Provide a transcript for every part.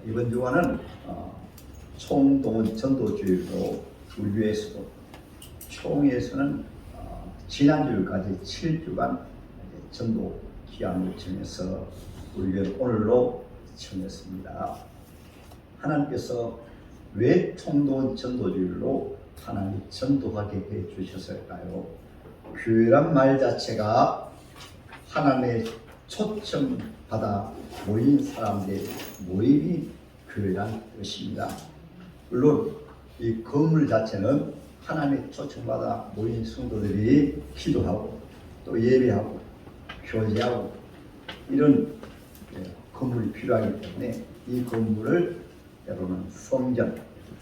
이번 주간은 총동원 전도주일로 울교에서도 총회에서는 지난주일까지 7주간 전도 기한을 정해서 울교를 오늘로 정했습니다. 하나님께서 왜 총동원 전도주일로 하나님이 전도하게 해 주셨을까요? 교회란 말 자체가 하나님의 초청받아 모인 사람들의 모임이 교회란 뜻입니다. 물론 이 건물 자체는 하나님의 초청받아 모인 성도들이 기도하고 또 예배하고 교제하고 이런 건물이 필요하기 때문에 이 건물을 때로는 성전,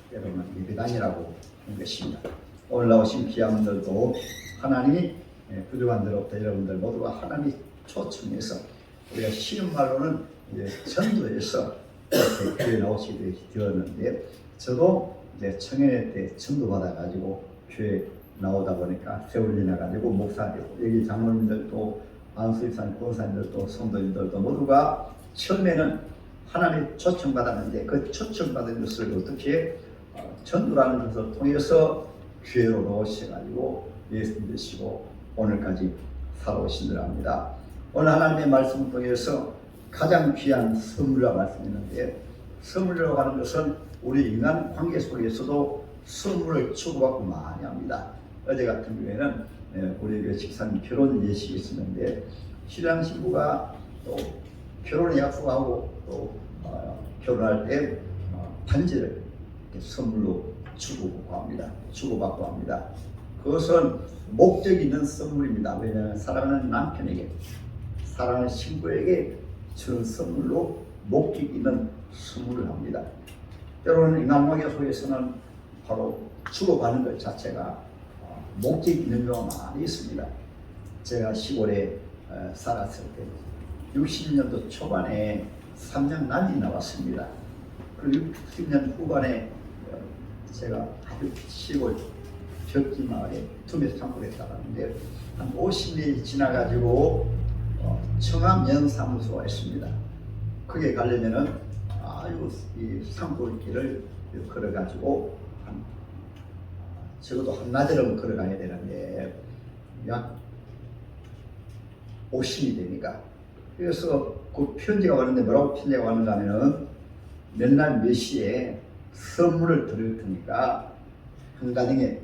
때로는 예배당이라고 하는 것입니다. 오늘 나오신 귀함들도 하나님이 부족한 대로부터 여러분들 모두가 하나님이 초청해서 우리가 쉬운 말로는 전도해서 이렇게 교회 나오시게 되었는데 저도 청년회 때 전도 받아가지고 교회 나오다 보니까 세월 지나가지고 목사되고 여기 장로님들도 안수입사님, 권사님들도 성도님들도 모두가 처음에는 하나님의 초청받았는데 그 초청받은 것을 어떻게 전도라는 것을 통해서 교회로 나오셔가지고 예수 믿으시고 오늘까지 살아오신 줄 압니다. 오늘 하나님의 말씀을 통해서 가장 귀한 선물이라고 말씀했는데 선물이라고 하는 것은 우리 인간 관계 속에서도 선물을 주고받고 많이 합니다. 어제 같은 경우에는 우리 교회 집사님 결혼 예식이 있었는데 신랑 신부가 또 결혼을 약속하고 또 결혼할 때 반지를 선물로 주고받고 합니다. 그것은 목적이 있는 선물입니다. 왜냐하면 사랑하는 남편에게, 사랑하는 신부에게 주는 선물로 목적이 있는 선물을 합니다. 때로는 인간관계 속에서는 바로 주고받는 것 자체가 목적이 있는 경우가 많이 있습니다. 제가 시골에 살았을 때 60년도 초반에 삼양남이 나왔습니다. 그 60년 후반에 제가 아주 시골 벽지 마을에 투매스 창고에 살았는데 한 50년이 지나가지고 청암연사무소가 있습니다. 거기에 가려면은 아주 이 산골길을 걸어가지고 적어도 한나절은 걸어가야 되는데 약 50이 되니까 그래서 그 편지가 왔는데 뭐라고 편지가 왔는가 하면은 몇 날 몇 시에 선물을 드릴 테니까 한 가정에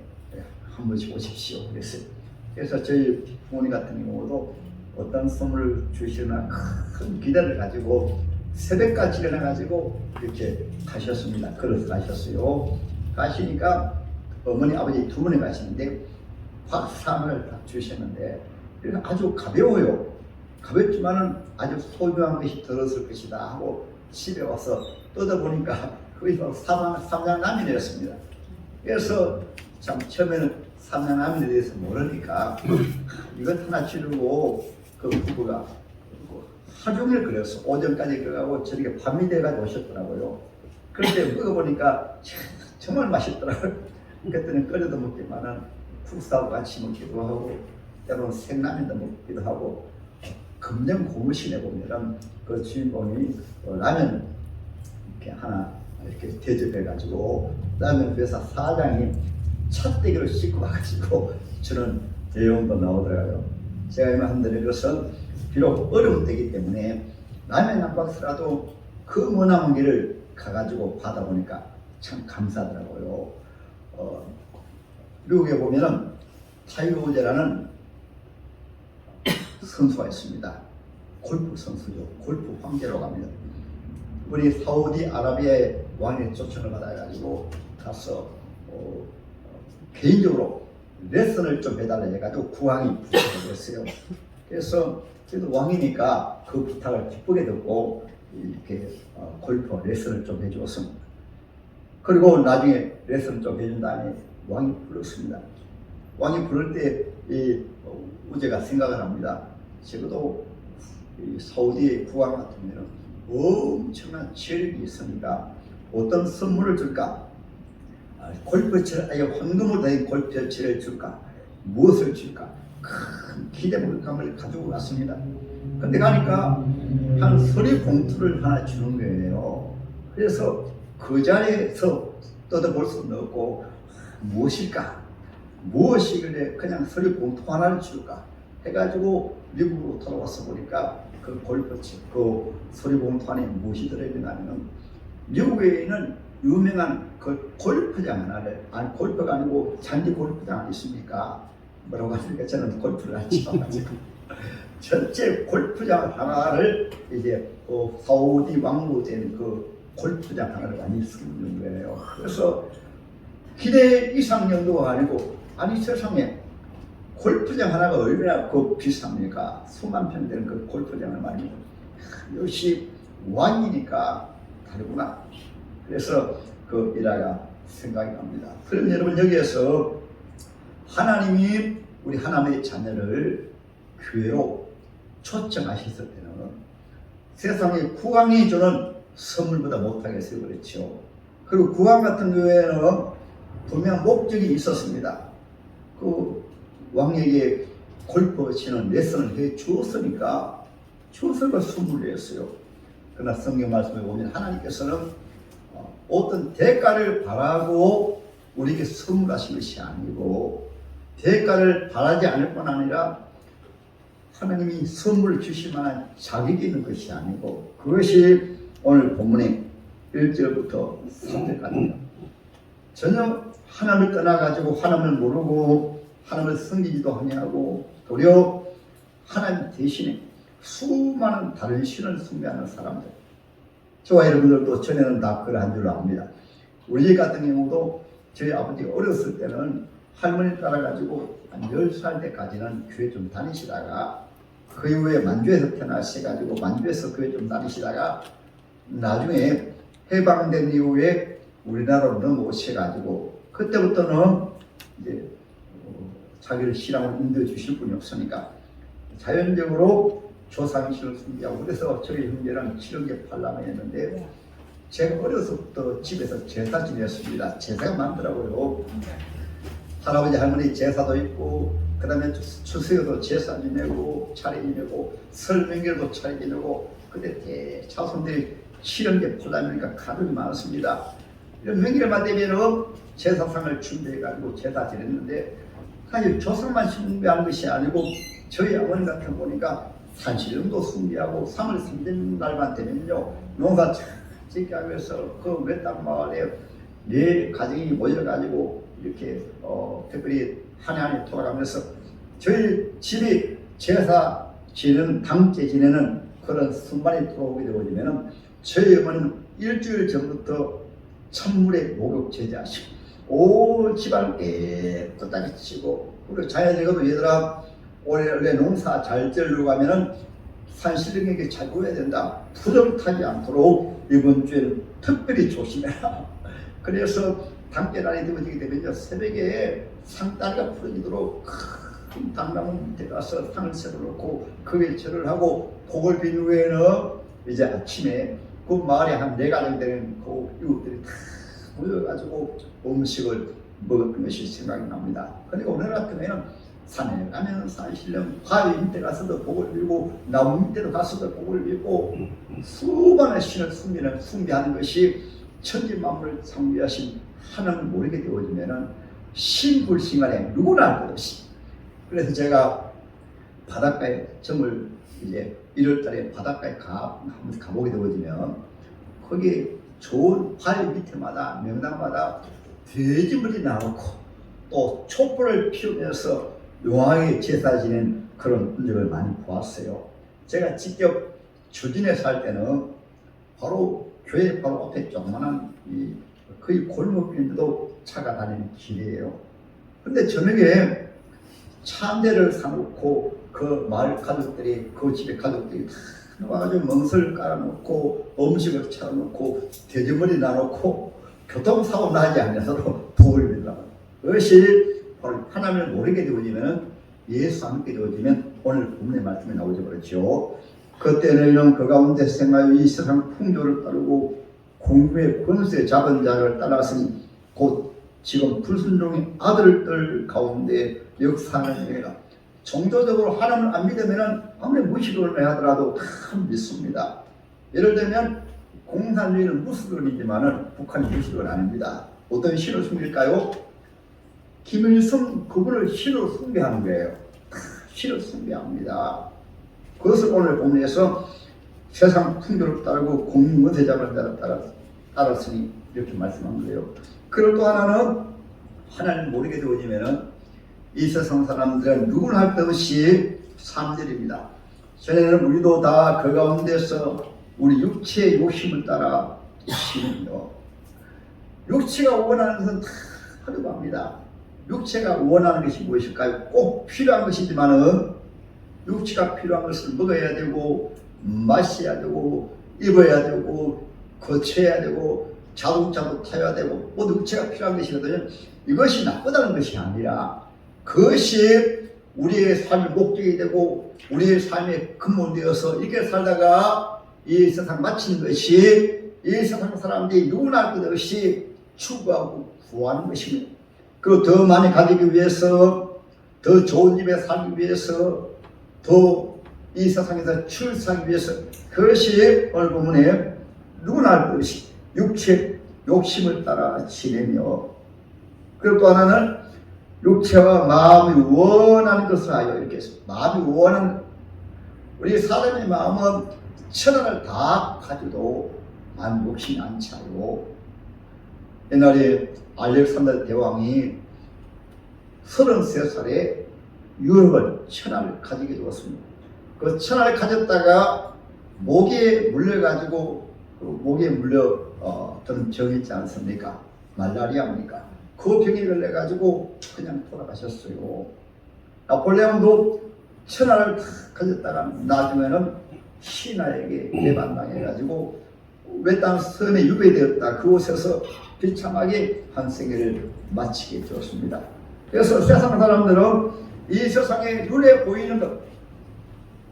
한 번씩 오십시오 그랬어요. 그래서 저희 부모님 같은 경우도 어떤 선물을 주시나 큰 기대를 가지고 새벽까지 일어나가지고 이렇게 가셨습니다. 걸어서 가셨어요. 가시니까 어머니 아버지 두 분이 가시는데 화상을 다 주셨는데 아주 가벼워요. 가볍지만은 아주 소중한 것이 들었을 것이다 하고 집에 와서 뜯어보니까 그게 바로 삼양라면이었습니다. 그래서 참 처음에는 삼양라면에 대해서 모르니까 이것 하나 주려고 그 부부가 하종일 그렸어. 오전까지 그러고 저렇게 밤이 돼가지고 오셨더라고요. 그런데 먹어보니까 정말 맛있더라고요. 그랬더니 끓여도 먹지만은 국수하고 같이 먹기도 하고 때로는 생라면도 먹기도 하고 금년 고무신에 보면은 그 주인공이 라면 이렇게 하나 이렇게 대접해가지고 라면 회사 사장이 찻대기를 씻고 와가지고 주는 내용도 나오더라고요. 제가 말씀드린 것은 비록 어려운 때이기 때문에 라면 한 박스라도 그 머나먼 길을 가가지고 받아보니까 참 감사하더라고요. 미국에 보면은 타이거 우즈라는 선수가 있습니다. 골프 선수죠. 골프 황제로 갑니다. 우리 사우디아라비아의 왕의 초청을 받아가지고 가서 개인적으로 레슨을 좀 해달라 해가지고 국왕이 부탁을 했어요. 그래서 그래도 왕이니까 그 부탁을 기쁘게 듣고 이렇게 골프 레슨을 좀 해주었습니다. 그리고 나중에 레슨을 좀 해준 다음에 왕이 불렀습니다. 왕이 부를 때 이 우제가 생각을 합니다. 적어도 이 사우디의 국왕 같으면 엄청난 체력이 있으니까 어떤 선물을 줄까? 골프채를 아예 황금으로 된 골프채를 줄까? 무엇을 줄까? 큰 기대감을 가지고 갔습니다. 근데 가니까 한 서리 봉투를 하나 주는 거예요. 그래서 그 자리에서 떠들볼 수는 없고 무엇일까? 무엇이길래 그냥 서류 봉투 하나를 줄까? 해가지고 미국으로 돌아와서 보니까 그 골프치, 그 서류 봉투 안에 무엇이 들어있는가면 미국에 있는 유명한 그 골프장 하나를, 아니 골프가 아니고 잔디 골프장 아니 있습니까? 뭐라고 하니까 저는 골프를 안 치어가지고 전체 골프장 하나를 이제 사우디 왕로된 그 골프장 하나를 많이 쓰는 거예요. 그래서 기대 이상 정도가 아니고, 아니 세상에 골프장 하나가 얼마나 그 비쌉니까? 수만 평 되는 그 골프장을 많이, 역시 왕이니까 다르구나. 그래서 그 일화가 생각이 납니다. 그럼 여러분, 여기에서 하나님이 우리 하나님의 자녀를 교회로 초청하셨을 때는 세상의 국왕이 주는 선물보다 못하겠어요. 그렇죠. 그리고 국왕 같은 경우에는 분명 목적이 있었습니다. 그 왕에게 골프 치는 레슨을 해 주었으니까 주었으니까 선물을 했어요. 그러나 성경 말씀에 보면 하나님께서는 어떤 대가를 바라고 우리에게 선물하신 것이 아니고, 대가를 바라지 않을 뿐 아니라 하나님이 선물을 주실 만한 자격이 있는 것이 아니고, 그것이 오늘 본문의 1절부터 3절까지입니다. 전혀 하나님을 떠나가지고 하나님을 모르고 하나님을 섬기지도 아니하고 도리어 하나님 대신에 수많은 다른 신을 숭배하는 사람들, 저와 여러분들도 전에는 다 그러한 줄로 압니다. 우리 같은 경우도 저희 아버지가 어렸을 때는 할머니 따라가지고 한 10살 때까지는 교회 좀 다니시다가, 그 이후에 만주에서 태어나셔가지고 만주에서 교회 좀 다니시다가 나중에 해방된 이후에 우리나라로 넘어오셔가지고, 그때부터는 이제 자기를 신앙을 인도해 주실 분이 없으니까 자연적으로 조상신을 숭배하고, 그래서 저희 형제랑 7억에 팔랑했는데 제가 어려서부터 집에서 제사 지냈습니다. 제사가 많더라고요. 할아버지 할머니 제사도 있고, 그 다음에 추수여도 제사 지내고 차례 지내고 설 명절도 차례 지내고, 그때 자손들이 7억에 팔랑이니까 가족이 많았습니다. 이런 명절만 되면 제사상을 준비해가지고 제사 지냈는데, 사실 조상만 숭배한 것이 아니고 저희 어머니 같은 보니까 산신령도 숭배하고 3월 3일 날만 되면요 농사 짓게 하기 위해서 그 외딴 마을에 네 가정이 모여가지고 이렇게 특별히 한 해 한 해 돌아가면서 저희 집이 제사 지내는 당제 지내는 그런 순간이 들어오게 되어지면은 저희 어머니는 일주일 전부터 찬물에 목욕 제재하시고 온 집안 깨끗하게 치고, 그리고 자녀들도 얘들아 올해 농사 잘 지으려고 가면은 산신령에게 잘 보여야 된다. 부정 타지 않도록 이번 주에는 특별히 조심해라. 그래서 당깨날이 되어지게 되면요 새벽에 상다리가 부러지도록 큰 당나무 밑에 가서 상을 세워놓고 그 위에 절을 하고 복을 빈 후에는 이제 아침에 그 마을에 한 4가정 되는 그 이웃들이 다 모여가지고 음식을 먹었던 것이 생각이 납니다. 그러니까 오늘 같은 경우에는 산에 가면 산신령 바위 밑에 가서도 복을 빌고 나무 밑에도 가서도 복을 빌고 수많은 신을 숭배하는 것이 천지 만물을 창조하신 하나님을 모르게 되어지면은 신불신간에 누구나 할 것 없이. 그래서 제가 바닷가에 정을 이제 1월달에 바닷가에 한번 가보게 되어지면 거기 좋은 바위 밑에마다 명당마다 돼지머리 나놓고 또 촛불을 피우면서 용하게 제사 지낸 그런 흔적을 많이 보았어요. 제가 직접 주진에 살 때는 바로 교회 바로 앞에 조그만한 거의 골목길인데도 차가 다니는 길이에요. 근데 저녁에 차 한 대를 사놓고 그 마을 가족들이, 그 집의 가족들이 다 와가지고 멍석을 깔아놓고 음식을 차려놓고 돼지머리 놔놓고 교통사고 나지 않아서도 복을 빌라고. 그것이 바로 하나님을 모르게 되어지면, 예수 안 믿게 되어지면 오늘 본문의 말씀에 나오죠. 그렇죠. 그때는 그 가운데 생하여 이 세상 풍조를 따르고 공주의 권세 잡은 자를 따랐으니 곧 지금 불순종의 아들들 가운데 역사하는 얘가 정도적으로 하나님을 안 믿으면 아무리 무식을 하더라도 다 믿습니다. 예를 들면 공산주의는 무수론이지만은 북한이 무수론 아닙니다. 어떤 신을 숨길까요? 김일성 그분을 신으로 숭배하는 거예요. 신을 숭배합니다. 그것을 오늘 본문에서 세상 풍조를 따르고 공무대장을 따랐으니 이렇게 말씀한 거예요. 그리고 또 하나는 하나님 모르게 되어지면은 이 세상 사람들은 누구나 할 것 없이 삼절입니다. 전에는 우리도 다 그 가운데서 우리 육체의 욕심을 따라 지는요. 육체가 원하는 것은 다 하려고 합니다. 육체가 원하는 것이 무엇일까요? 꼭 필요한 것이지만은 육체가 필요한 것을 먹어야 되고 마셔야 되고 입어야 되고 거쳐야 되고 자동차도 타야 되고 모두 육체가 필요한 것이거든요. 이것이 나쁘다는 것이 아니라 그것이 우리의 삶의 목적이 되고 우리의 삶의 근본되어서 이렇게 살다가 이 세상 마치는 것이 이 세상 사람들이 누구나 할 것 없이 추구하고 구하는 것입니다. 그리고 더 많이 가지기 위해서 더 좋은 집에 살기 위해서 더 이 세상에서 출세하기 위해서 그것이 오늘 본문에 누구나 할 것 없이 육체 욕심을 따라 지내며 그리고 또 하나는 육체와 마음이 원하는 것을 하여 이렇게 해서 마음이 원하는 우리 사람의 마음은 천하를 다 가져도 만족이 않지요. 옛날에 알렉산더 대왕이 33살에 유럽을 천하를 가지게 되었습니다. 그 천하를 가졌다가 모기에 물려가지고 모기에 물려 병이 있지 않습니까? 말라리아입니까? 그 병에 걸려가지고 그냥 돌아가셨어요. 나폴레옹도 천하를 다 가졌다가 나중에는 신하에게 배반당해가지고 외딴 섬에 유배되었다. 그곳에서 비참하게 한 생애를 마치게 되었습니다. 그래서 세상 사람들은 이 세상에 눈에 보이는 것,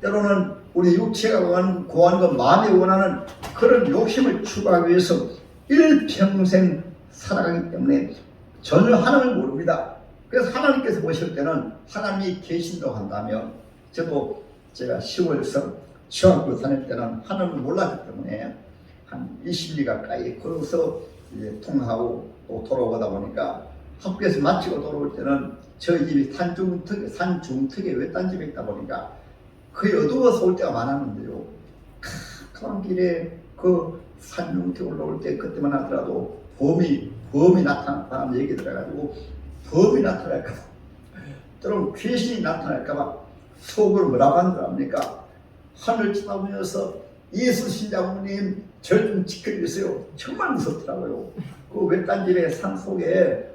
때로는 우리 육체가 구하는 것, 마음이 원하는 그런 욕심을 추구하기 위해서 일평생 살아가기 때문에 전혀 하나님을 모릅니다. 그래서 하나님께서 보실 때는 하나님이 계신다고 한다면 저도 제가 10월에서 중학교 다닐 때는 하나님을 몰랐기 때문에 한 20리 가까이 걸어서 이제 통하고 또 돌아오다 보니까 학교에서 마치고 돌아올 때는 저희 집이 산중턱에 외딴 집에 있다 보니까 거의 어두워서 올 때가 많았는데요. 캄캄한 길에 그 산중턱에 올라올 때 그때만 하더라도 범이 나타났다는 얘기 들어가지고 범이 나타날까봐 또는 귀신이 나타날까봐 속으로 뭐라고 하는 거 압니까? 하늘 쳐다보면서 예수 신자분님 절 좀 지켜주세요. 정말 무섭더라고요. 그 외딴 집에 산 속에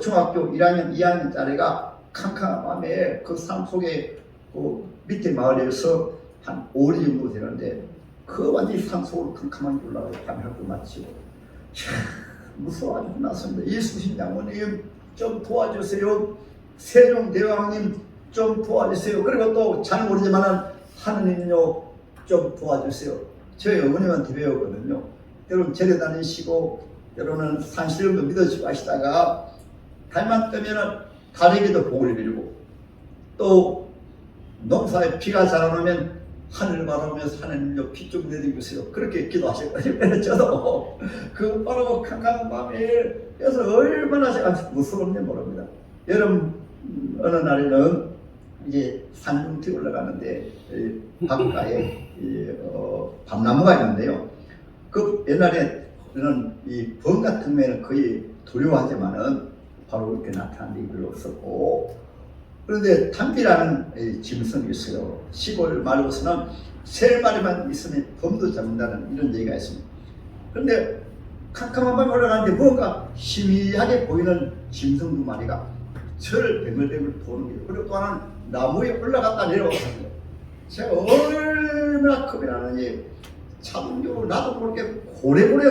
중학교 1학년, 2학년짜리가 캄캄한 밤에 그 산 속에 그 밑에 마을에서 한 5리 정도 되는데 그 완전히 산 속으로 캄캄하게 올라가요. 밤에 학교 마치고 무서워가지고 났습니다. 예수 신자분님 좀 도와주세요. 세종대왕님 좀 도와주세요. 그리고 또 잘 모르지만은 하느님요 좀 도와주세요. 저희 어머님한테 배웠거든요. 여러분 절에 다니시고 여러분은 산신령도 믿어주고 하시다가 달만 뜨면은 달에게도 복을 빌고 또 농사에 비가 잘 안 오면 하늘 바라보면서 하느님요 비 좀 내려주세요. 그렇게 기도하셨거든요. 그래서 저도 그 바로 캄캄한 밤에 그래서 얼마나 제가 무서운지 모릅니다. 여름 어느 날에는 이제 산중턱에 올라가는데 바닷가에 밤나무가 있는데요. 그 옛날에는 이 범 같은 면은 거의 두려워하지만은 바로 이렇게 나타난 일이 별로 없었고 그런데 담비라는 짐승이 있어요. 시골 말로서는 3마리만 있으면 범도 잡는다는 이런 얘기가 있습니다. 그런데 캄캄한 밤에 올라가는데 뭔가 희미하게 보이는 짐승 2마리가 저를 뱅글뱅글 보는 거예요. 그리고 또 하나는 나무에 올라갔다 내려왔어요. 제가 얼마나 겁이 나는지 자동적으로 나도 모르게 고래고래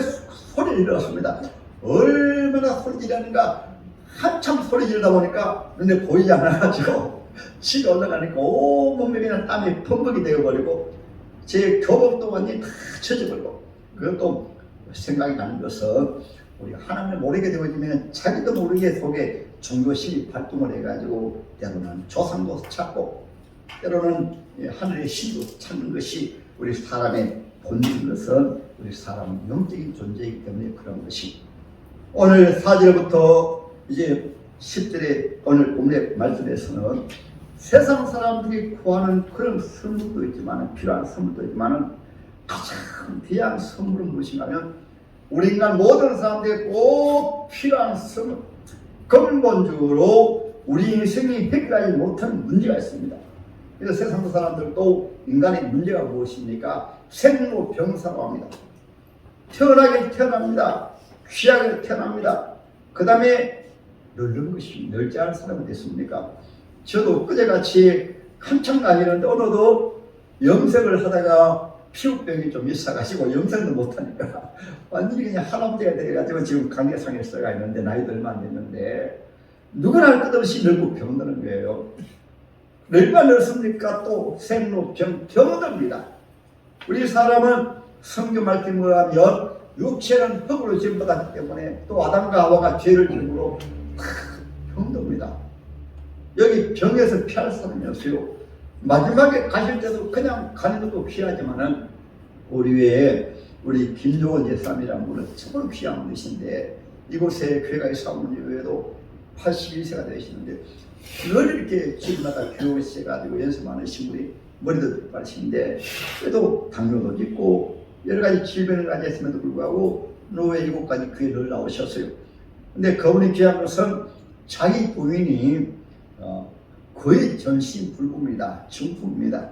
소리를 질렀습니다. 얼마나 소리 지르는가 한참 소리 지르다 보니까 눈에 보이지 않아가지고 치가 올라가니까 온몸에 그냥 땀이 펑벅이 되어버리고 제 교복도 완전히 다 쳐져버리고 그것도 생각이 나는 것은 우리 하나님을 모르게 되어지면 자기도 모르게 속에 종교심이 발동을 해가지고 때로는 조상도 찾고 때로는 하늘의 신도 찾는 것이 우리 사람의 본능인 것은 우리 사람은 영적인 존재이기 때문에 그런 것이. 오늘 4절부터 이제 10절의 오늘 본문의 말씀에서는 세상 사람들이 구하는 그런 선물도 있지만, 필요한 선물도 있지만, 가장 귀한 선물은 무엇인가 하면 우리 인간 모든 사람들이 꼭 필요한 선물, 근본적으로 우리 인생이 해결하지 못한 문제가 있습니다. 그래서 세상 사람들도 인간의 문제가 무엇입니까? 생로병사라고 합니다. 태어나게 태어납니다. 귀하게 태어납니다. 그 다음에 늙는 것이 늙지 않은 사람이 됐습니까? 저도 그제같이 한참 다니는데 어느덧 염색을 하다가 피부병이 좀 있어가지고 염색도 못하니까 완전히 그냥 할아버지가 돼가지고 지금 강계상에서가 있는데 나이도 얼마 안 됐는데 누구나 할 것 없이 늙고 병드는 거예요. 얼마나 늙습니까? 또 생로병 병듭니다. 우리 사람은 성경 말씀에 의하면 육체는 흙으로 지음받았기 때문에 또 아담과 하와가 죄를 지음으로 병듭니다. 여기 병에서 피할 사람이 없어요. 마지막에 가실 때도 그냥 가는 것도 귀하지만은 우리 외에 우리 김종원 제사님이라는 분은 정말 귀한 분이신데 이곳에 교회가 있어온 이후에도 82세가 되시는데 늘 이렇게 집마다 교회셔가지고 연습하는 분이 머리도 빠르신데 그래도 당뇨도 있고 여러 가지 질병을 가졌음에도 불구하고 노회 7가지 교회에 늘 나오셨어요. 근데 그분이 귀한 것은 자기 부인이 거의 전신불구입니다. 중풍입니다.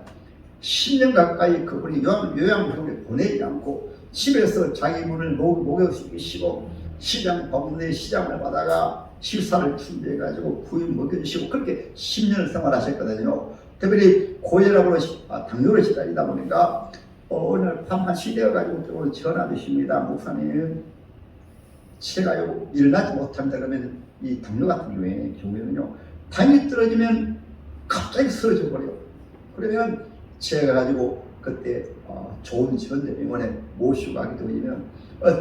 10년 가까이 그분이 요양병원에 보내지 않고 집에서 자기 문을 목욕시키시고 시장 방문에 시장을 받아가 식사를 준비해가지고 부인 먹여주시고 그렇게 10년을 생활하셨거든요. 특별히 고혈압으로 당뇨를 시달리다 보니까 오늘 밤 1시 되어가지고 전화 주십니다. 목사님 제가요 일어나지 못합니다. 그러면 이 당뇨 같은 경우에는요 당이 떨어지면 갑자기 쓰러져 버려요. 그러면 제가 가지고 그때 좋은 전대병원에 모시고 가게 되면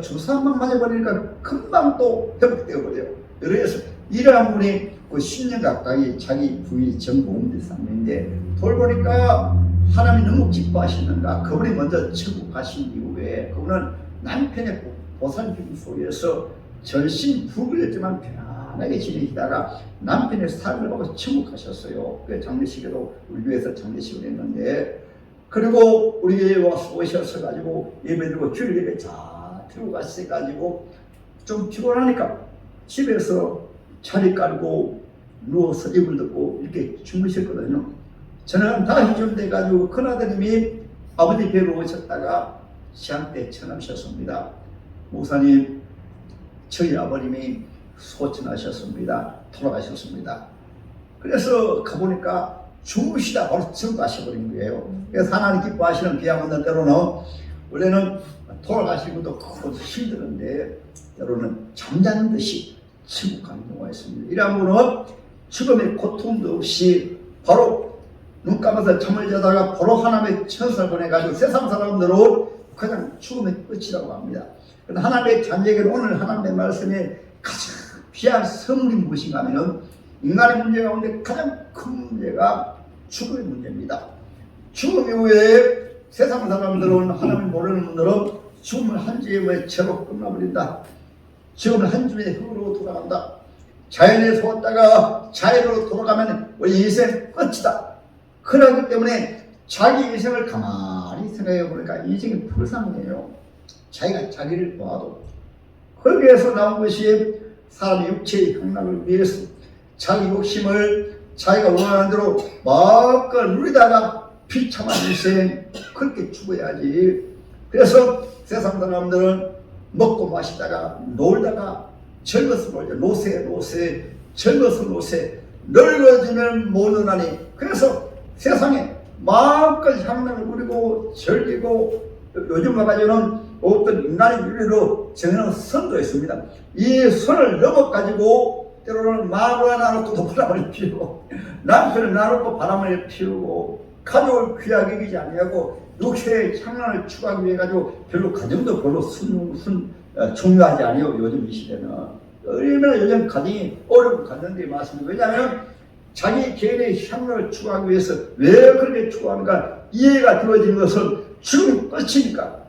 주사 한번 맞아버리니까 금방 또 회복되어 버려요. 그래서 이러한 분이 그 10년 가까이 자기 부인이 전공대사인데 돌보니까 하나님이 너무 기뻐하시는가 그분이 먼저 천국 가신 이후에 그분은 남편의 보살핌 속에서 전신 불구였지만 편안하게 지내시다가 남편의 사랑을 받고 천국 가셨어요. 그 장례식에도 우리 교회에서 장례식을 했는데 그리고 우리 교회에 오셔서 가지고 예배드리고 주일 예배 잘 드리고 가셔가지고 좀 피곤하니까 집에서 자리 깔고 누워서 이불 덮고 이렇게 주무셨거든요. 저는 다시 좀 돼가지고 큰아드님이 아버지 뵈러 오셨다가 시한때 전화하셨습니다. 목사님 저희 아버님이 소천하셨습니다. 돌아가셨습니다. 그래서 가보니까 주무시다 바로 전가셔버린 거예요. 그래서 하나님 기뻐하시는 비양원들 때로는 원래는 돌아가시는 것도 크고 힘드는데 때로는 잠자는 듯이 천국 가는 경우가 있습니다. 이러한 분은 죽음의 고통도 없이 바로 눈 감아서 잠을 자다가 바로 하나님의 천사를 보내가지고 세상 사람들은 그냥 죽음의 끝이라고 합니다. 그런데 하나님의 자녀에게는 오늘 하나님의 말씀에 가장 귀한 선물이 무엇인가 하면 인간의 문제 가운데 가장 큰 문제가 죽음의 문제입니다. 죽음 이후에 세상 사람들은 하나님을 모르는 분들은 죽음을 한 주에 죄로 끝나버린다. 죽음을 한 주에 흙으로 돌아간다. 자연에 속았다가 자연으로 돌아가면 우리 인생 끝이다. 그렇기 때문에 자기 인생을 가만히 생각해 보니까 인생이 불쌍해요. 자기가 자기를 봐도 거기에서 나온 것이 사람의 육체의 향락을 위해서 자기 욕심을 자기가 원하는 대로 마음껏 누리다가 비참한 인생 그렇게 죽어야지. 그래서 세상 사람들은 먹고 마시다가 놀다가 젊어서 놀죠. 노세 젊어서 노세 늙어지면 못 노나니. 그래서 세상에 마음껏 향락을 누리고 즐기고 요즘 와가지고는 어떤 인간의 윤리로 정해놓은 선도 있습니다. 이 선을 넘어가지고 때로는 마음을 나놓고 바람을 피우고 남편을 나놓고 바람을 피우고 가족을 귀하게 여기지 아니하고 육체의 향락을 추구하기 위해 가지고 별로 가정도 별로 중요하지 않아요. 요즘 이 시대는 얼마나 요즘 가정이 어렵고 갔는데 맞습니다. 왜냐하면 자기 개인의 향락을 추구하기 위해서 왜 그렇게 추구하는가 이해가 되어지는 것은 죽음 끝이니까.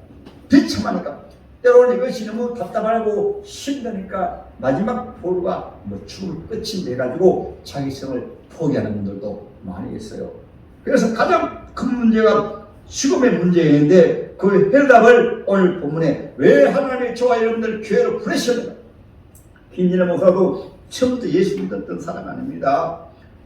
비참하니까, 때로는 이것이 너무 답답하고 힘드니까 마지막 보루가 죽을 끝이 돼가지고 자기 생을 포기하는 분들도 많이 있어요. 그래서 가장 큰 문제가 죽음의 문제인데, 그 해답을 오늘 본문에 왜 하나님이 저와 여러분들 교회로 부르셨는가. 김진애 목사도 처음부터 예수 믿었던 사람 아닙니다.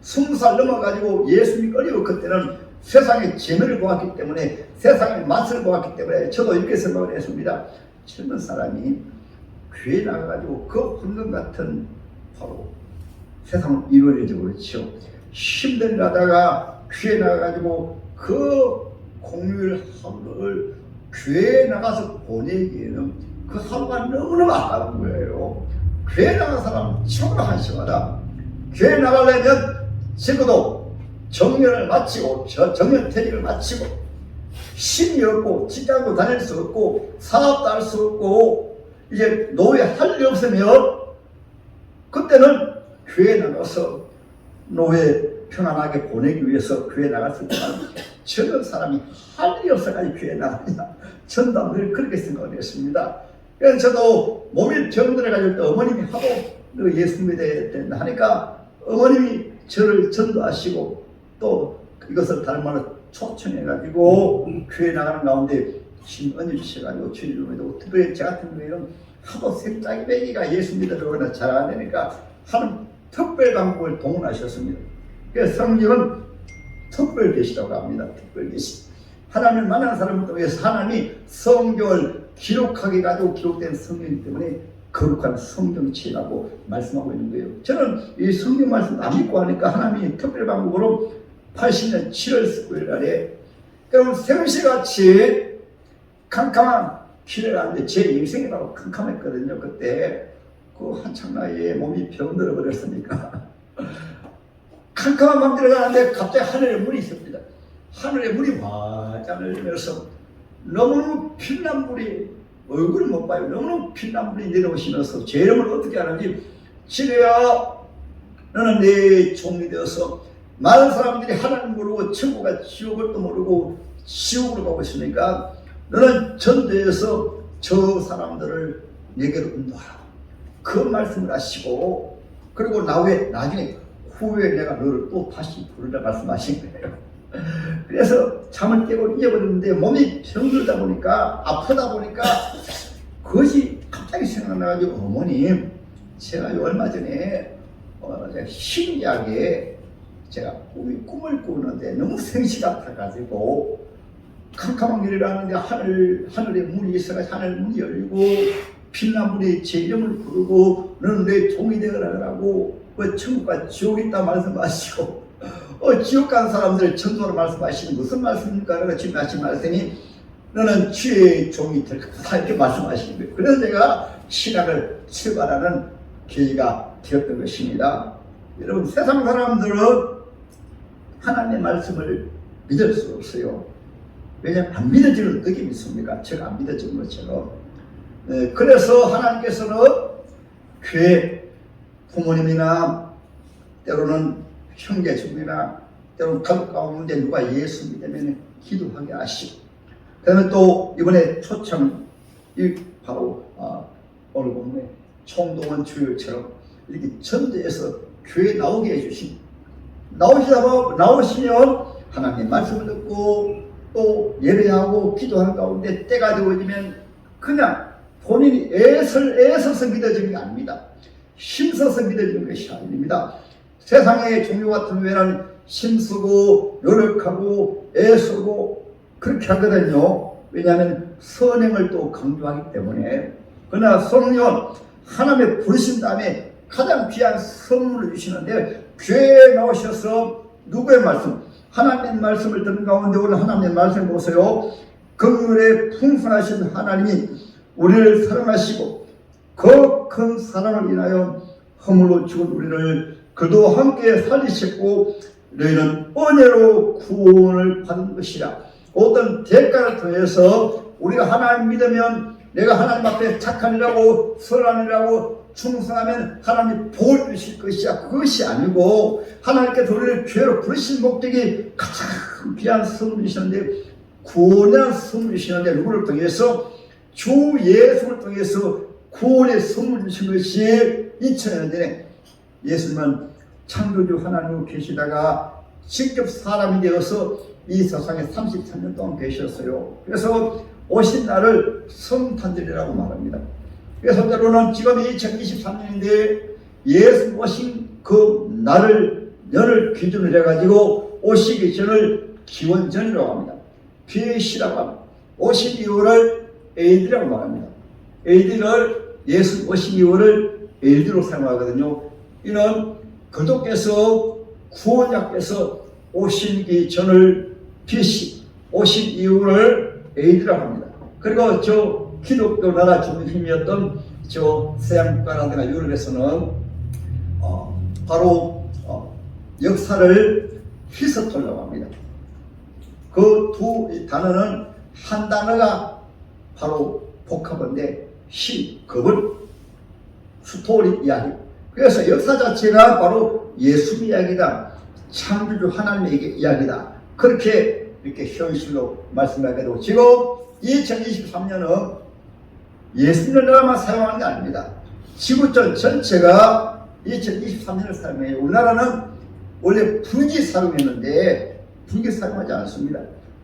20살 넘어가지고 예수 믿기 어려워. 그때는 세상의 재미를 보았기 때문에, 세상의 맛을 보았기 때문에 저도 이렇게 생각을 했습니다. 젊은 사람이 교회 나가가지고 그 황금 같은 바로 세상을 이루어내지 그렇죠. 힘든 일 하다가 교회 나가가지고 그 공휴일 하루를 교회에 나가서 보내기에는 그 하루가 너무너무 아까운 거예요. 교회 나간 사람은 정말 한심하다. 교회 나가려면 적어도 정년을 마치고, 정년퇴직을 마치고, 힘이 없고, 직장도 다닐 수 없고, 사업도 할 수 없고, 이제 노후에 할 일 없으면, 그때는 교회 나가서 노후에 편안하게 보내기 위해서 교회 나갔을 때만, 저런 사람이 할 일이 없어가지고 교회 나가냐. 전도 늘 그렇게 생각을 했습니다. 그래서 저도 몸이 병들어가지고 또 어머님이 하도 예수 믿어야 된다 하니까 어머님이 저를 전도하시고 또 이것을 닮아서 초청해가지고 교회 나가는 가운데 신언을 주셔가지고 주일로도 특별히 저 같은 경우에는 하도 색짜기배기가 예수 믿으려고 잘 안 되니까 하는 특별 방법을 동원하셨습니다. 그래서 성경은 특별 계시라고 합니다. 특별 계시. 하나님을 만난 사람을 통해서 하나님이 성경을 기록하게 가지고 기록된 성경이기 때문에 거룩한 성경책이라고 말씀하고 있는 거예요. 저는 이 성경 말씀 안 믿고 하니까 하나님이 특별 방법으로 80년 7월 19일 날에 여러분 생시같이 캄캄한 길을 가는데 제 인생이 바로 캄캄했거든요. 그때 그 한창 나이에 몸이 병들어 버렸으니까 캄캄한 밤 들어가는데 갑자기 하늘에 물이 있습니다. 하늘에 물이 화장 흘리면서 너무너무 빛난 물이, 얼굴을 못 봐요. 너무너무 빛난 물이 내려오시면서 제 이름을 어떻게 하는지, 지뢰야 너는 내 종이 되어서 많은 사람들이 하나님 모르고 천국과 지옥을 또 모르고 지옥으로 가고 있으니까 너는 전도해서 저 사람들을 내게로 인도하라. 그 말씀을 하시고, 그리고 나중에 후에 내가 너를 또 다시 부르라 말씀하신 거예요. 그래서 잠을 깨고 잊어버렸는데 몸이 병들다 보니까, 아프다 보니까 그것이 갑자기 생각나가지고, 어머님 제가 얼마 전에 신기하게 제가 꿈을 꾸는데 너무 생시 같아가지고 캄캄한 길을 가는데 하늘에 물이 있어가지고 하늘 문이 열리고 빛난 물이 제 이름을 부르고 너는 내 종이 되어라라고 천국과 지옥이 있다 말씀하시고, 지옥 간 사람들 전도로 말씀하시는 무슨 말씀입니까? 라고 지금 하신 말씀이 너는 주의 종이 될 거다 이렇게 말씀하시는 거예요. 그래서 제가 신학을 출발하는 계기가 되었던 것입니다. 여러분, 세상 사람들은 하나님의 말씀을 믿을 수 없어요. 왜냐하면 안 믿어지는 어떻게 믿습니까? 제가 안 믿어지는 것처럼. 그래서 하나님께서는 교회 부모님이나 때로는 형제姊妹나 때로는 가족 가운데 누가 예수 믿으면 기도하게 하시고, 그다음에 또 이번에 초청, 바로 오늘 본문에 총동원 주일처럼 이렇게 전도해서 교회 나오게 해주신, 나오시면 하나님의 말씀을 듣고 또 예배하고 기도하는 가운데 때가 되어지면 그냥 본인이 애써서 믿어지는 게 아닙니다. 힘써서 믿어지는 것이 아닙니다. 세상의 종교 같은 교회는 힘쓰고 노력하고 애쓰고 그렇게 하거든요. 왜냐하면 선행을 또 강조하기 때문에. 그러나 성령은 하나님의 부르신 다음에 가장 귀한 선물을 주시는데, 교회에 나오셔서 누구의 말씀? 하나님의 말씀을 듣는 가운데 오늘 하나님의 말씀을 보세요. 긍휼에 풍성하신 하나님이 우리를 사랑하시고 그 큰 사랑을 인하여 허물로 죽은 우리를 그도 함께 살리셨고 너희는 은혜로 구원을 받은 것이라. 어떤 대가를 통해서 우리가 하나님 믿으면, 내가 하나님 앞에 착한 일하고 선한 일하고 충성하면 하나님 복을 주실 것이야. 그것이 아니고 하나님께서 우리를 교회로 부르신 목적이 가장 귀한 선물이시는데, 구원이라는 선물이시는데 누구를 통해서? 주 예수를 통해서 구원의 선물 주신 것이 2000년 전에 예수님은 창조주 하나님으로 계시다가 직접 사람이 되어서 이 세상에 33년 동안 계셨어요. 그래서 오신 날을 성탄절이라고 말합니다. 그래서 때로는 지금 2023년인데 예수 오신 그 년을 기준으로 해가지고 오시기 전을 기원전이라고 합니다. BC라고 합니다. 오신 이후를 AD라고 말합니다. AD를 예수 오신 이후를 AD로 사용하거든요. 이는 그도께서 구원자께서 오시기 전을 BC, 오신 이후를 AD라고 합니다. 그리고 저 기독교 나라 중심이었던 저 서양국가라든가 유럽에서는 바로 역사를 히스토리라고 합니다. 그 두 단어는 한 단어가 바로 복합인데 거울, 스토리 이야기. 그래서 역사 자체가 바로 예수 이야기다. 창조주 하나님의 이야기다. 그렇게 이렇게 현실로 말씀하게도 지금 2023년은 예수님을 사용하는 게 아닙니다. 지구촌 전체가 2023년을 사용해요. 우리나라는 원래 불기 사용했는데 불기 사용하지 않습니다.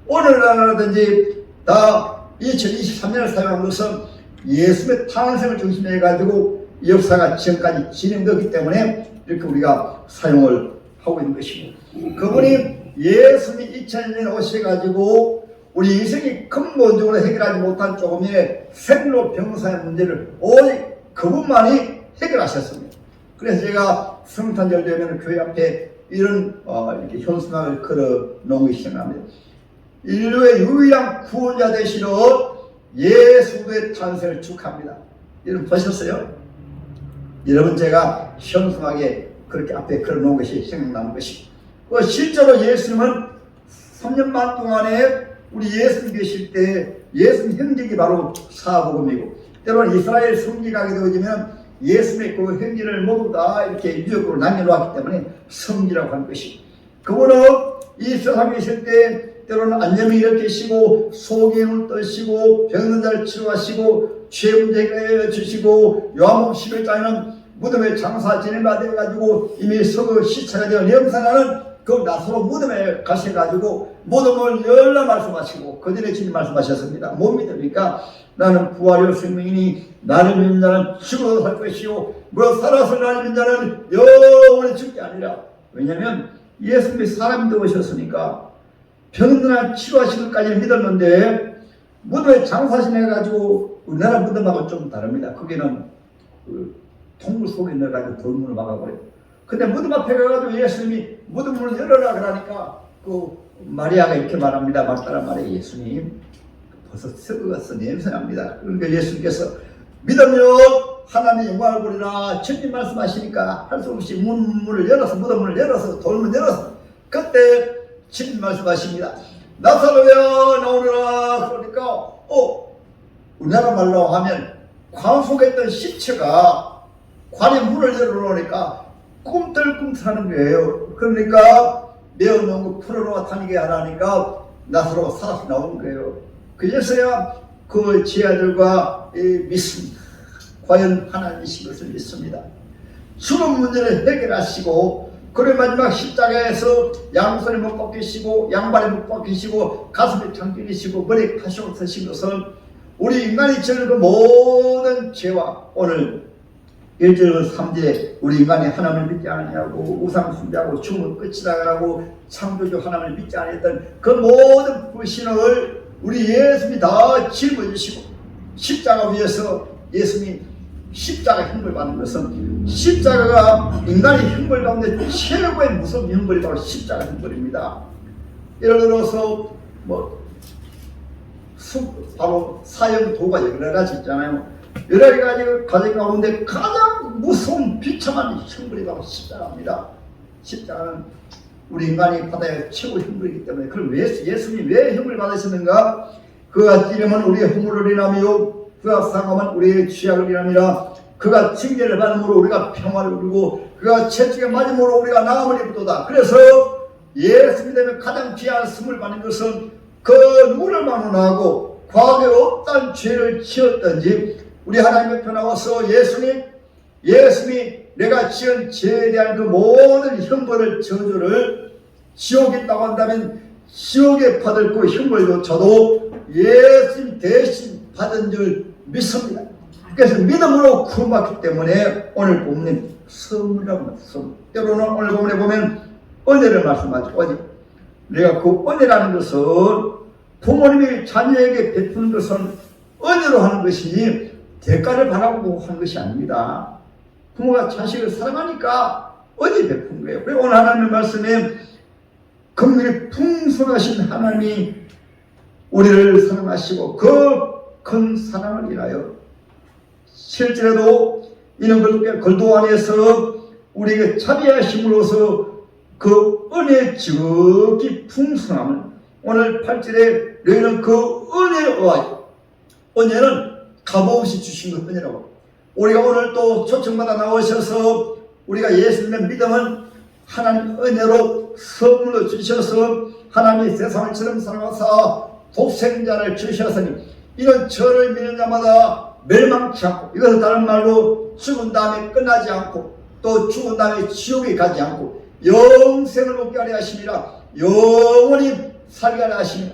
오늘날라든지 다 2023년을 사용한 것은 예수의 탄생을 중심으로 해가지고 역사가 지금까지 진행되기 때문에 이렇게 우리가 사용을 하고 있는 것이고, 그분이 예수님이 2000년 오셔가지고 우리 인생이 근본적으로 해결하지 못한 조금의 생로병사의 문제를 오직 그분만이 해결하셨습니다. 그래서 제가 성탄절 되면 교회 앞에 이런 이렇게 현수막을 걸어 놓은 것이 생각납니다. 인류의 유일한 구원자 되시러 예수의 탄생을 축하합니다. 여러분 보셨어요? 여러분 제가 현수막에 그렇게 앞에 걸어 놓은 것이 생각나는 것이, 실제로 예수님은 3년 반 동안에 우리 예수님 계실 때 예수님 행적이 바로 사복음이고, 때로는 이스라엘 성지가 하게 되어지면 예수님의 그 행진을 모두 다 이렇게 유적으로 남겨놓았기 때문에 성지라고 하는 것이, 그분은 이 세상에 있을 때 때로는 안녕히 계시고 소경을 떠시고 병든 자를 치료하시고 죄 문제 해결해 주시고, 요한복음 11장에는 무덤에 장사 지내가 되어가지고 이미 서거 시체가 되어 염산하는 그 나사로 무덤에 가셔가지고 무덤을 열라 말씀하시고 그 전에 주님 말씀하셨습니다. 못 믿으니까 나는 부활이요 생명이니 나를 믿는 자는 죽어도 살 것이요 무릇 살아서 나를 믿는 자는 영원히 죽지 아니라. 왜냐하면 예수님이 사람이 되오셨으니까 병든 치료하신 것까지 믿었는데 무덤에 장사 지내가지고 우리나라 무덤하고 좀 다릅니다. 거기는 그 통물 속에 넣어가지고 돌문을 막아버려요. 근데 무덤 앞에 가가지고 예수님이 무덤을 열어라 그러니까 그 마리아가 이렇게 말합니다. 막다라 마리아, 예수님 벌써 썩어서 냄새납니다. 그러니까 예수님께서 믿으면 하나님의 영광을 보리라 주님 말씀하시니까 할 수 없이 문을 열어서 무덤문을 열어서 돌문을 열어서 그때 주님 말씀하십니다. 나사로야 나오너라. 그러니까 우리나라 말로 하면 관 속에 있던 시체가 관의 문을 열어놓으니까 꿈틀꿈틀하는 거예요. 그러니까 메어놓은 거 풀어놓아 다니게 하라니까 나사로가 살아서 나오는 거예요. 그제서야 그 제자들과 믿습니다. 과연 하나님이신 것을 믿습니다. 죽음 문제를 해결하시고, 그리고 마지막 십자가에서 양손에 못 벗기시고 양발에 못 벗기시고 가슴에 장기리시고 머리에 가시를 쓰신 것은 우리 인간이 지은 그 모든 죄와, 오늘 1절 3절에 우리 인간이 하나님을 믿지 않느냐고 우상 숭배하고 죽음은 끝이다 라고 창조주 하나님을 믿지 않았던 그 모든 불신을 우리 예수님이 다 짊어지시고 십자가 위에서 예수님이 십자가 형벌 받는 것은, 십자가가 인간의 형벌 가운데 최고의 무서운 형벌이 바로 십자가 형벌입니다. 예를 들어서 바로 사형도가 여러 가지 있잖아요. 여러 가지 가정 가운데 가장 무서운 비참한 형벌이 바로 십자가입니다. 십자가는 우리 인간이 받아야 최고 형벌이기 때문에, 그럼 예수님이 왜 형벌을 받으셨는가? 그가 찌르면 우리의 허물을 인하며 그가 상함은 우리의 죄악을 인함이라. 그가 징계를 받음으로 우리가 평화를 누리고 그가 채찍에 맞음으로 우리가 나음을 입도다. 그래서 예수님이 되면 가장 귀한 선물 받는 것은 그 누구를 만원하고 과거에 어떤 죄를 지었든지 우리 하나님 옆에 나와서 예수님이 내가 지은 죄에 대한 그 모든 형벌을 저주를 지옥에 있다고 한다면 지옥에 받을 그 형벌조차도 예수님 대신 받은 줄 믿습니다. 그래서 믿음으로 구원받기 때문에 오늘 본문은 선물이라고 말씀합니다. 때로는 오늘 본문에 보면 은혜를 말씀하죠. 어디 내가 그 은혜라는 것은 부모님이 자녀에게 베푸는 것은 은혜로 하는 것이니 대가를 바라고 하는 것이 아닙니다. 부모가 자식을 사랑하니까 은혜 베푼 거예요. 그리고 오늘 하나님의 말씀에 긍휼이 풍성하신 하나님이 우리를 사랑하시고 그 큰 사랑을 인하여 실제로도 이는 글도 안에서 우리에게 자비하심으로써 그 은혜의 지극히 풍성함을 오늘 8절에 너희는 그 은혜에 의하여 은혜는 값없이 주신 것 은혜라고 우리가 오늘 또 초청받아 나오셔서 우리가 예수님의 믿음은 하나님 은혜로 선물로 주셔서 하나님이 세상을 처럼 사랑하사 독생자를 주셨으니 이는 저를 믿는 자마다 멸망치 않고 이것은 다른 말로 죽은 다음에 끝나지 않고 또 죽은 다음에 지옥에 가지 않고 영생을 얻게 하려 하심이라 영원히 살게 하려 하심이라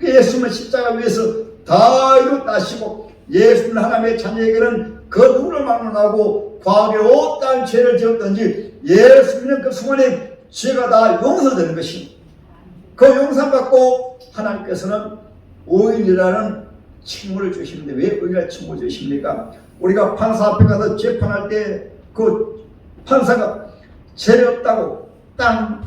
예수님은 십자가 위에서 다 이뤘다 하시고 예수는 하나님의 자녀에게는 그 누구를 막론하고 과거에 어떠한 죄를 지었든지 예수님은 그 순간에 죄가 다 용서되는 것입니다. 그 용서받고 하나님께서는 의인이라는 칭호를 주시는데 왜 의인이라는 칭호를 주십니까? 우리가 판사 앞에 가서 재판할 때 그 판사가 죄 없다고 땅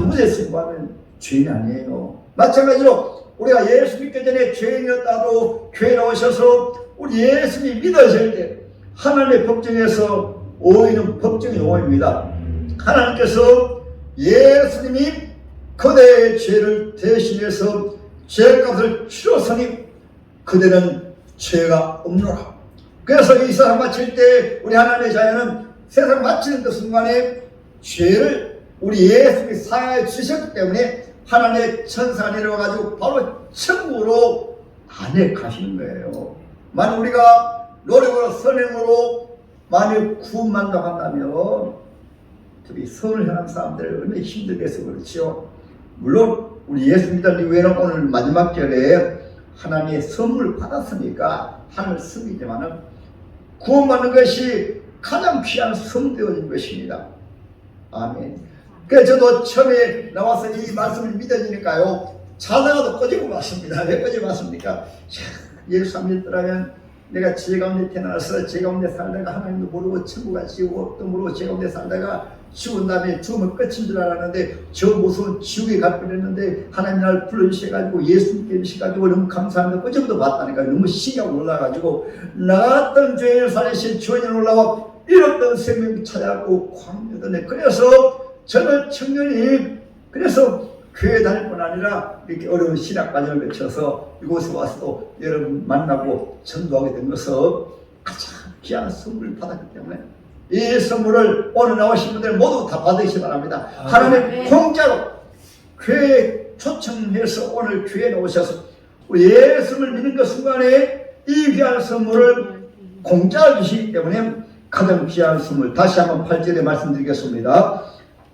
무죄 선고하면 죄인 아니에요. 마찬가지로 우리가 예수 믿기 전에 죄인이었다도 교회 나오셔서 우리 예수님 믿으실 때 하나님의 법정에서 의인은 법정의 용어입니다. 하나님께서 예수님이 그대의 죄를 대신해서 죄값을 치렀으니 그대는 죄가 없노라. 그래서 이 세상 마칠 때 우리 하나님의 자녀는 세상 마치는 그 순간에 죄를 우리 예수님이 사하여 주셨기 때문에 하나님의 천사가 내려와가지고 바로 천국으로 안에 가시는 거예요. 만약 우리가 노력으로 선행으로 만약 구원만다고 한다면 특히 선을 향한 사람들 얼마나 힘들겠어 그렇지요. 물론 우리 예수 믿는 이후에는 오늘 마지막 절에 하나님의 선물을 받았으니까 하나님을 섬기지만은 구원받는 것이 가장 귀한 선되어진 것입니다. 아멘. 그래서 저도 처음에 나와서 이 말씀을 믿어지니까요 자다가도 꺼지고 맞습니다. 왜 꺼지고 맞습니까? 예수 안 믿더라면 내가 죄 가운데 태어나서 죄 가운데 살다가 하나님도 모르고 천국 가시고 또 모르고 죄 가운데 살다가 죽은 다음에 죽으면 끝인 줄 알았는데 저 무서운 지옥에 갈 뻔했는데 하나님 나를 불러주셔가지고 예수님께 미셔가지고 너무 감사합니다. 어제부터 봤다니까 너무 신기하고 올라가지고 나갔던 죄인을 살리신 주인이 올라와 잃었던 생명 찾아가고 광야던데 그래서 저는 청년이 그래서 교회 다닐 뿐 아니라 이렇게 어려운 신학 과정을 거쳐서 이곳에 와서도 여러분 만나고 전도하게 된 것은 가장 귀한 선물을 받았기 때문에 이 선물을 오늘 나오신 분들 모두 다 받으시기 바랍니다. 하나님 공짜로 교회에 초청해서 오늘 교회에 나오셔서 우리 예수를 믿는 그 순간에 이 귀한 선물을 공짜로 주시기 때문에 가장 귀한 선물 다시 한번 8절에 말씀드리겠습니다.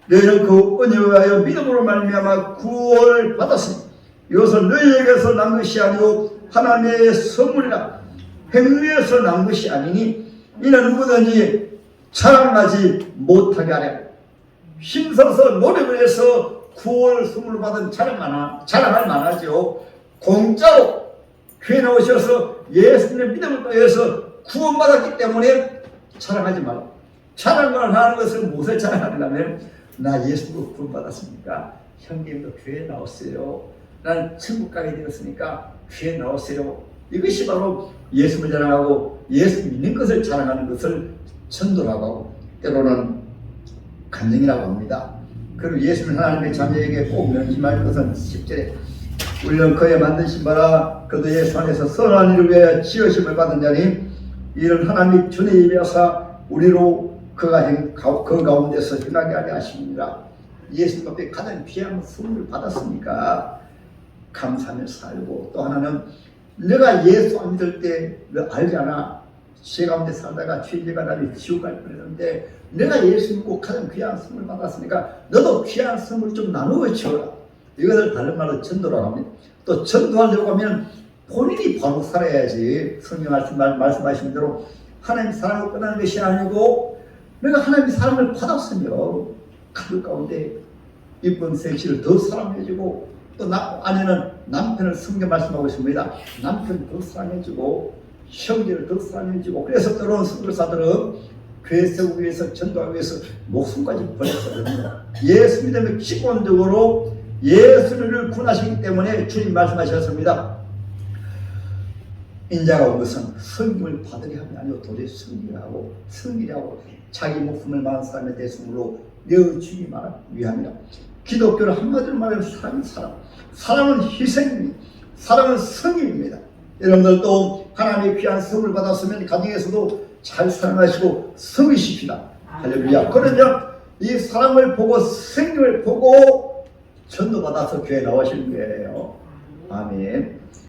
너희는 그 은혜에 의하여 믿음으로 말미암아 구원을 받았으니 이것은 너희에게서 난 것이 아니고 하나님의 선물이라 행위에서 난 것이 아니니 이는 누구든지 자랑하지 못하게 하려 힘써서 노력을 해서 구원을 선물로 받은 자랑할 만하죠. 공짜로 교회 나오셔서 예수님의 믿음을 통해서 구원받았기 때문에 자랑하지 말라. 자랑을 하는 것은 무엇을 자랑하냐면 나 예수로 구원받았습니까? 형님도 교회에 나왔어요. 난 천국 가게 되었으니까 교회에 나왔어요. 이것이 바로 예수를 자랑하고 예수 믿는 것을 자랑하는 것을 전도라고 하고 때로는 간증이라고 합니다. 그리고 예수는 하나님의 자녀에게 꼭 명심할 것은 10절에 우리는 그에 만드신 바라 그도 예수 안에서 선한 일을 위하여 지으심을 받은 자니 이는 하나님이 전에 예비하사 우리로 그 가운데서 행하게 하려 하십니다. 예수님 앞에 가장 귀한 선물을 받았으니까 감사하며 살고 또 하나는 내가 예수 안 믿을 때 너 알잖아. 죄 가운데 살다가 죄가 나를 지옥 갈 뻔했는데 내가 예수 믿고 가장 귀한 선물 받았으니까 너도 귀한 선물 좀 나누어 주어라. 이것을 다른 말로 전도라고 합니다. 또 전도하려고 하면 본인이 바로 살아야지. 성경 말씀하신 대로 하나님 사랑을 떠나는 것이 아니고 내가 하나님의 사랑을 받았으며 가족 가운데 이쁜 섹시를 더 사랑해주고 또 아내는 남편을 성경 말씀하고 있습니다. 남편을 더 사랑해주고 형제를 더 사랑해주고 그래서 때로는 선교사들은 교회 세우기 위해서 전도하기 위해서 목숨까지 버렸거든요. 예수 믿으면 기본적으로 예수를 구원하시기 때문에 주님 말씀하셨습니다. 인자가 온 것은 성김을 받으려 함이 아니고 도저히 성기하고 자기 목숨을 많은 사람의 대승으로 내어주기 위함이라. 기독교를 한마디로 말하면 사랑은 희생입니다. 사랑은 성임입니다. 여러분들도 하나님의 귀한 선물 받았으면 가정에서도 잘 사랑하시고 성이십시다. 할렐루야. 그러면 이 사랑을 보고 성김을 보고 전도받아서 교회에 나오시는 거예요. 아멘.